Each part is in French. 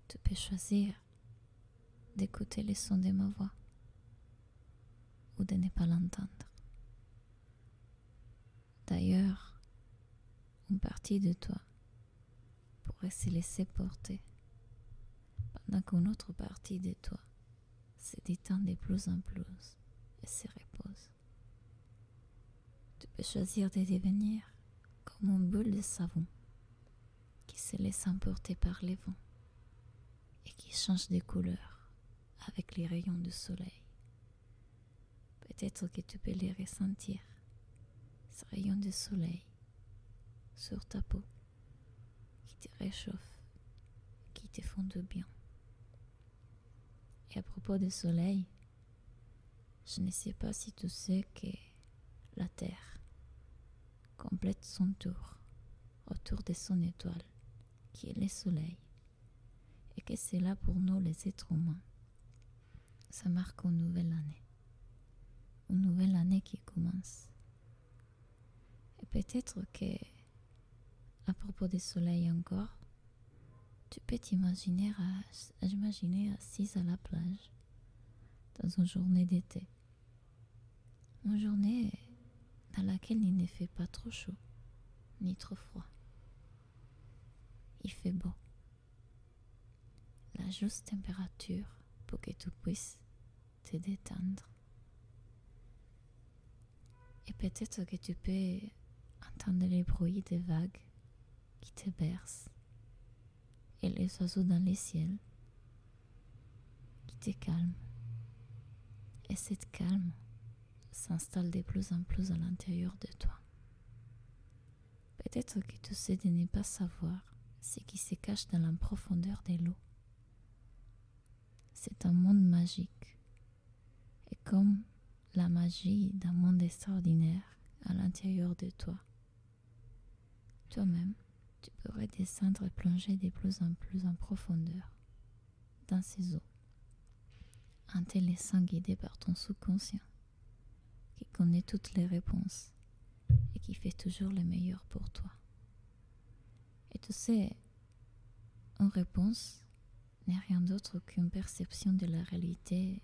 tu peux choisir d'écouter les sons de ma voix ou de ne pas l'entendre. D'ailleurs, une partie de toi pourrait se laisser porter, pendant qu'une autre partie de toi se détend de plus en plus et se repose. Tu peux choisir de devenir comme une bulle de savon qui se laisse emporter par les vents et qui change de couleur avec les rayons du soleil. Peut-être que tu peux les ressentir, ces rayons de soleil, sur ta peau, qui te réchauffent, qui te font du bien. Et à propos du soleil, je ne sais pas si tu sais que la Terre complète son tour autour de son étoile, qui est le soleil, et que c'est là pour nous les êtres humains. Ça marque une nouvelle année qui commence. Et peut-être que, à propos du soleil encore, tu peux t'imaginer assise à la plage dans une journée d'été. Une journée dans laquelle il ne fait pas trop chaud ni trop froid. Il fait beau. La juste température pour que tu puisses te détendre. Et peut-être que tu peux entendre les bruits des vagues qui te bercent et les oiseaux dans les ciels qui te calment. Et cette calme s'installe de plus en plus à l'intérieur de toi. Peut-être que tu sais de ne pas savoir ce qui se cache dans la profondeur de l'eau. C'est un monde magique. Et comme la magie d'un monde extraordinaire à l'intérieur de toi, toi-même, tu pourrais descendre et plonger de plus en profondeur dans ces eaux, en te laissant guider par ton subconscient, qui connaît toutes les réponses et qui fait toujours le meilleur pour toi. Et tu sais, une réponse n'est rien d'autre qu'une perception de la réalité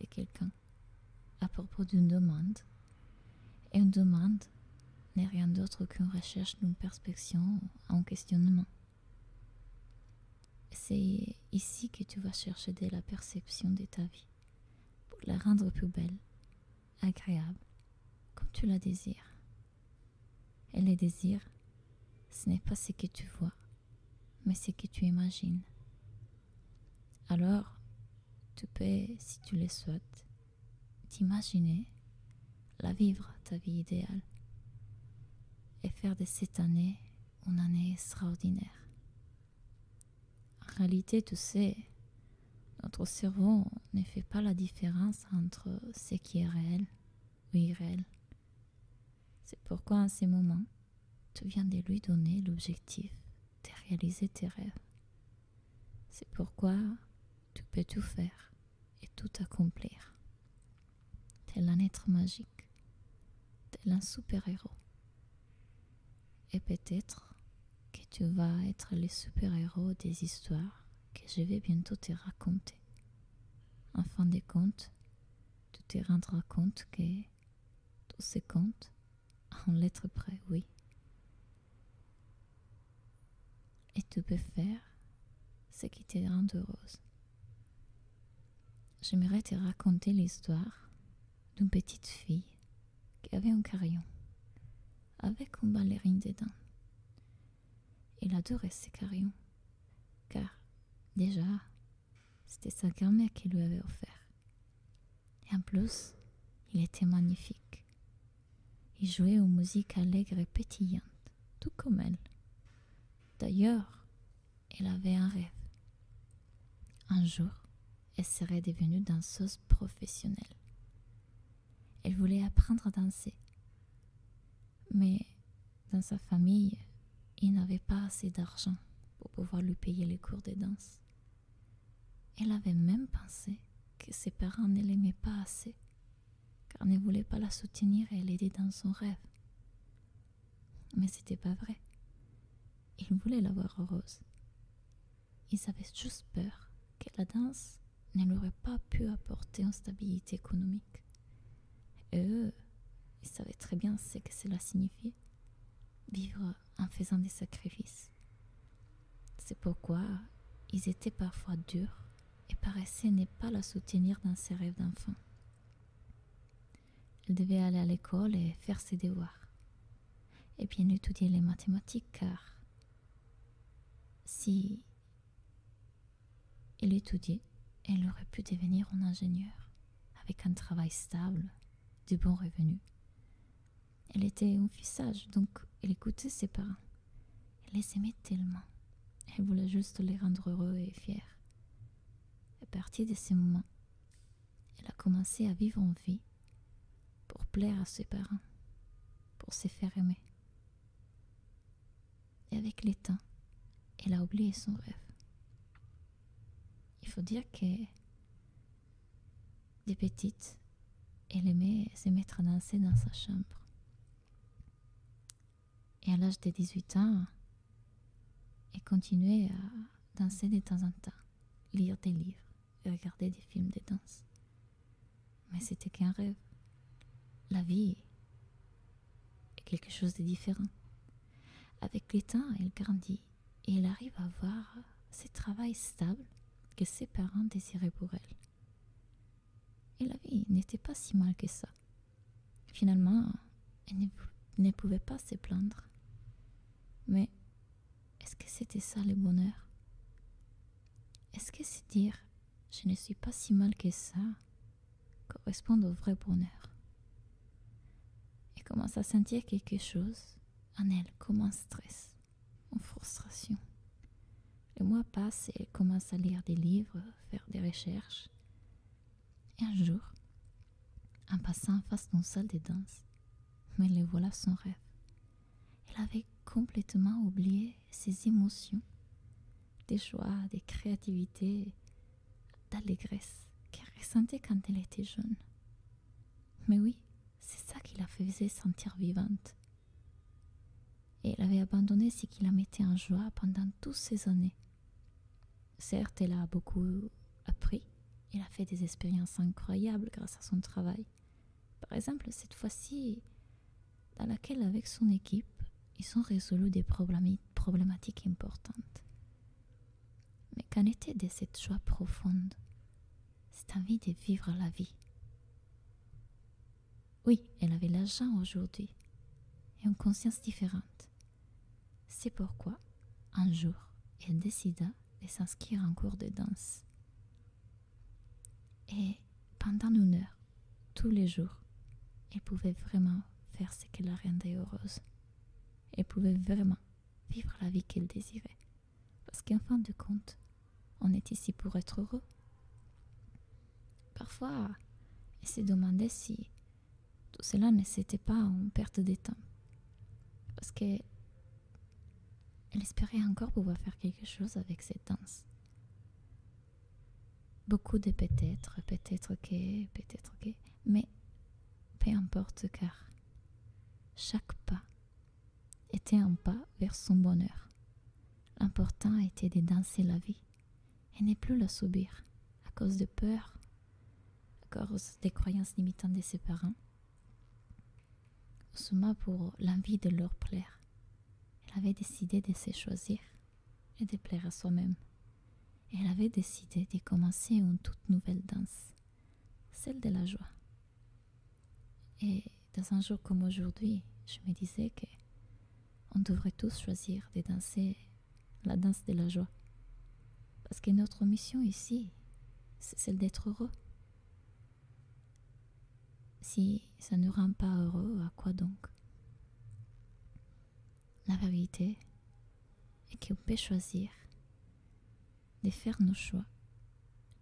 de quelqu'un à propos d'une demande. Et une demande n'est rien d'autre qu'une recherche d'une perspective, un questionnement. C'est ici que tu vas chercher de la perception de ta vie pour la rendre plus belle, agréable, comme tu la désires. Et le désir, ce n'est pas ce que tu vois, mais ce que tu imagines. Alors, tu peux, si tu le souhaites, t'imaginer la vivre ta vie idéale et faire de cette année une année extraordinaire. En réalité, tu sais, notre cerveau ne fait pas la différence entre ce qui est réel ou irréel. C'est pourquoi en ce moment, tu viens de lui donner l'objectif de réaliser tes rêves. C'est pourquoi tu peux tout faire et tout accomplir. Tel un être magique, tel un super-héros. Et peut-être que tu vas être le super-héros des histoires que je vais bientôt te raconter. En fin de compte, tu te rendras compte que tout se compte en lettres près, oui. Et tu peux faire ce qui te rend heureuse. J'aimerais te raconter l'histoire d'une petite fille qui avait un carillon avec une ballerine dedans. Elle adorait ce carillon car déjà c'était sa grand-mère qui lui avait offert. Et en plus, il était magnifique. Il jouait une musique allègre et pétillante, tout comme elle. D'ailleurs, elle avait un rêve. Un jour, elle serait devenue danseuse professionnelle. Elle voulait apprendre à danser. Mais dans sa famille, il n'avait pas assez d'argent pour pouvoir lui payer les cours de danse. Elle avait même pensé que ses parents ne l'aimaient pas assez, car ne voulaient pas la soutenir et l'aider dans son rêve. Mais c'était pas vrai. Ils voulaient la voir heureuse. ils avaient juste peur que la danse ne leur aurait pas pu apporter une stabilité économique. Et eux, ils savaient très bien ce que cela signifiait, vivre en faisant des sacrifices. C'est pourquoi ils étaient parfois durs et paraissaient ne pas la soutenir dans ses rêves d'enfant. Elle devait aller à l'école et faire ses devoirs, et bien étudier les mathématiques, car si elle étudiait, elle aurait pu devenir un ingénieur, avec un travail stable, de bons revenus. Elle était un fils sage, donc elle écoutait ses parents. Elle les aimait tellement. Elle voulait juste les rendre heureux et fiers. À partir de ce moment, elle a commencé à vivre en vie pour plaire à ses parents, pour se faire aimer. Et avec le temps, elle a oublié son rêve. Il faut dire que, des petites, elle aimait se mettre à danser dans sa chambre. Et à l'âge de 18 ans, elle continuait à danser de temps en temps, lire des livres et regarder des films de danse. Mais c'était qu'un rêve. La vie est quelque chose de différent. Avec le temps, elle grandit et elle arrive à avoir ce travail stable que ses parents désiraient pour elle. Et la vie n'était pas si mal que ça. Finalement, elle ne pouvait pas se plaindre. Mais est-ce que c'était ça le bonheur? Est-ce que se dire « je ne suis pas si mal que ça » correspond au vrai bonheur? Elle commence à sentir quelque chose en elle, comme un stress, une frustration. Les mois passent et elle commence à lire des livres, faire des recherches. Et un jour, en passant en face d'une salle de danse, mais le voilà son rêve. Elle avait complètement oublié ses émotions, des joies, des créativités, d'allégresse qu'elle ressentait quand elle était jeune. Mais oui, c'est ça qui la faisait sentir vivante. Et elle avait abandonné ce qui la mettait en joie pendant toutes ces années. Certes, elle a beaucoup appris. Elle a fait des expériences incroyables grâce à son travail. Par exemple, cette fois-ci, dans laquelle, avec son équipe, ils ont résolu des problématiques importantes. Mais qu'en était de cette joie profonde, cette envie de vivre la vie? Oui, elle avait l'argent aujourd'hui et une conscience différente. C'est pourquoi, un jour, elle décida de s'inscrire en cours de danse. Et pendant 1 heure, tous les jours, elle pouvait vraiment faire ce qui la rendait heureuse. Elle pouvait vraiment vivre la vie qu'elle désirait. Parce qu'en fin de compte, on est ici pour être heureux. Parfois, elle se demandait si tout cela ne s'était pas une perte de temps. Parce qu'elle espérait encore pouvoir faire quelque chose avec cette danse. Beaucoup de peut-être que, mais peu importe, car chaque pas était un pas vers son bonheur. L'important était de danser la vie et ne plus la subir à cause de peur, à cause des croyances limitantes de ses parents, ou seulement pour l'envie de leur plaire. Elle avait décidé de se choisir et de plaire à soi-même. Et elle avait décidé de commencer une toute nouvelle danse, celle de la joie. Et dans un jour comme aujourd'hui, je me disais que on devrait tous choisir de danser la danse de la joie. Parce que notre mission ici, c'est celle d'être heureux. Si ça ne rend pas heureux, à quoi donc? La vérité est qu'on peut choisir de faire nos choix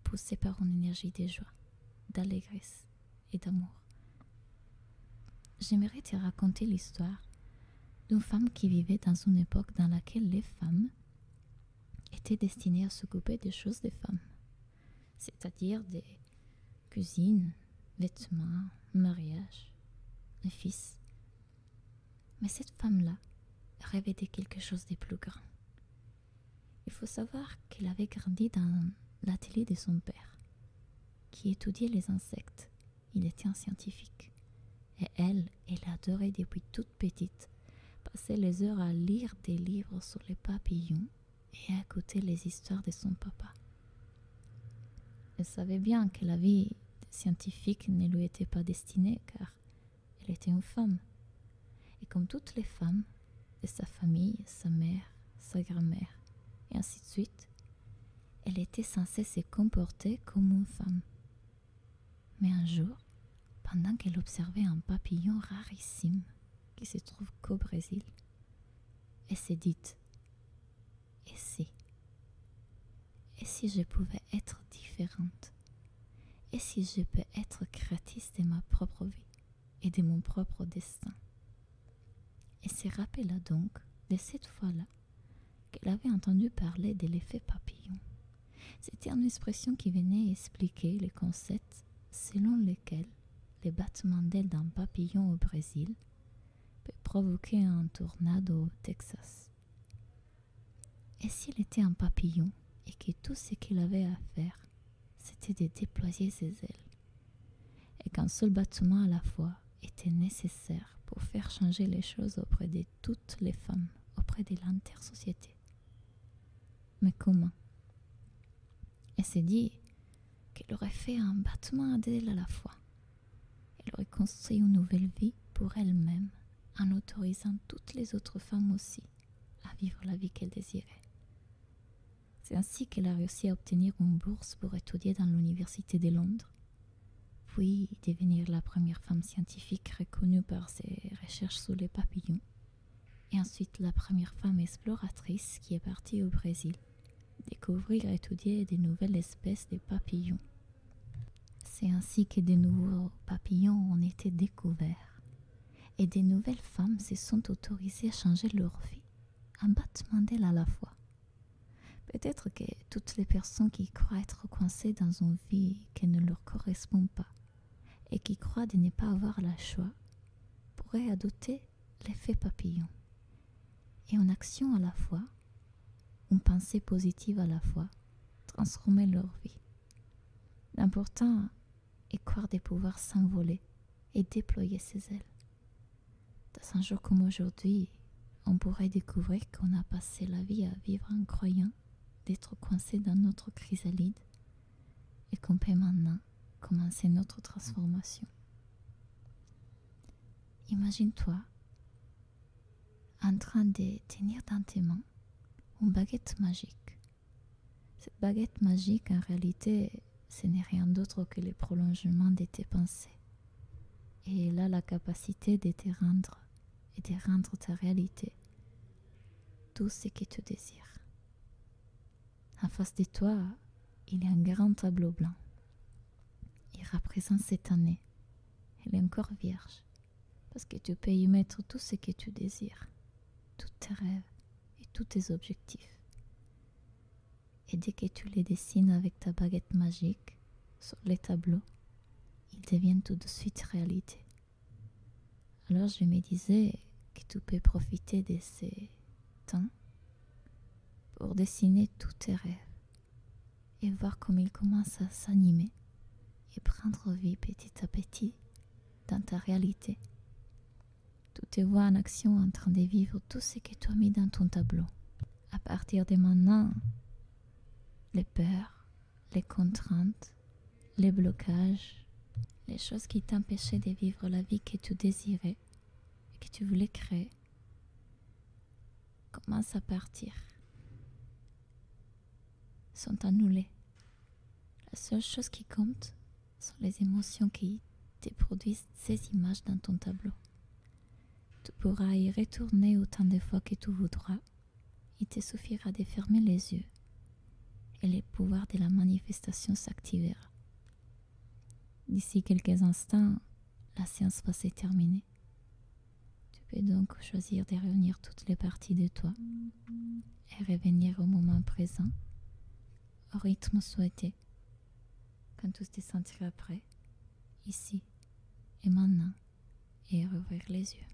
poussés par une énergie de joie, d'allégresse et d'amour. J'aimerais te raconter l'histoire d'une femme qui vivait dans une époque dans laquelle les femmes étaient destinées à s'occuper des choses des femmes, c'est-à-dire des cuisines, vêtements, mariage, les fils. Mais cette femme-là rêvait de quelque chose de plus grand. Il faut savoir qu'elle avait grandi dans l'atelier de son père, qui étudiait les insectes. Il était un scientifique. Et elle adorait depuis toute petite passer les heures à lire des livres sur les papillons et à écouter les histoires de son papa. Elle savait bien que la vie de scientifique ne lui était pas destinée car elle était une femme. Et comme toutes les femmes de sa famille, sa mère, sa grand-mère, et ainsi de suite, elle était censée se comporter comme une femme. Mais un jour, pendant qu'elle observait un papillon rarissime qui se trouve qu'au Brésil, elle s'est dite « Et si je pouvais être différente? Et si je peux être créatrice de ma propre vie et de mon propre destin ?» Elle se rappela donc de cette fois-là qu'elle avait entendu parler de l'effet papillon. C'était une expression qui venait expliquer les concepts selon lesquels les battements d'ailes d'un papillon au Brésil peut provoquer un tornade au Texas. Et s'il était un papillon et que tout ce qu'il avait à faire, c'était de déployer ses ailes, et qu'un seul battement à la fois était nécessaire pour faire changer les choses auprès de toutes les femmes, auprès de l'intersociété. Mais comment? Elle s'est dit qu'elle aurait fait un battement d'ailes à la fois. Elle aurait construit une nouvelle vie pour elle-même en autorisant toutes les autres femmes aussi à vivre la vie qu'elle désirait. C'est ainsi qu'elle a réussi à obtenir une bourse pour étudier dans l'Université de Londres, puis devenir la première femme scientifique reconnue par ses recherches sur les papillons, et ensuite la première femme exploratrice qui est partie au Brésil, découvrir et étudier de nouvelles espèces de papillons. C'est ainsi que de nouveaux papillons ont été découverts, et de nouvelles femmes se sont autorisées à changer leur vie, un battement d'ailes à la fois. Peut-être que toutes les personnes qui croient être coincées dans une vie qui ne leur correspond pas et qui croient de ne pas avoir le choix pourraient adopter l'effet papillon. Et en action à la fois, une pensée positive à la fois, transformer leur vie. L'important est croire de pouvoir s'envoler et déployer ses ailes. Dans un jour comme aujourd'hui, on pourrait découvrir qu'on a passé la vie à vivre en croyant d'être coincé dans notre chrysalide et qu'on peut maintenant commencer notre transformation. Imagine-toi en train de tenir dans tes mains une baguette magique. Cette baguette magique, en réalité, ce n'est rien d'autre que le prolongement de tes pensées. Et elle a la capacité de te rendre et de rendre ta réalité tout ce que tu désires. En face de toi, il y a un grand tableau blanc. Il représente cette année. Elle est encore vierge, parce que tu peux y mettre tout ce que tu désires, tous tes rêves et tous tes objectifs. Et dès que tu les dessines avec ta baguette magique sur les tableaux, ils deviennent tout de suite réalité. Alors je me disais que tu peux profiter de ces temps pour dessiner tous tes rêves et voir comment ils commencent à s'animer et prendre vie petit à petit dans ta réalité. Tu te vois en action en train de vivre tout ce que tu as mis dans ton tableau. À partir de maintenant, les peurs, les contraintes, les blocages, les choses qui t'empêchaient de vivre la vie que tu désirais et que tu voulais créer, commencent à partir, sont annulées. La seule chose qui compte sont les émotions qui te produisent ces images dans ton tableau. Tu pourras y retourner autant de fois que tu voudras. Il te suffira de fermer les yeux et le pouvoir de la manifestation s'activera. D'ici quelques instants, la séance va se terminer. Tu peux donc choisir de réunir toutes les parties de toi et revenir au moment présent, au rythme souhaité, quand tu te sentiras prêt, ici et maintenant, et rouvrir les yeux.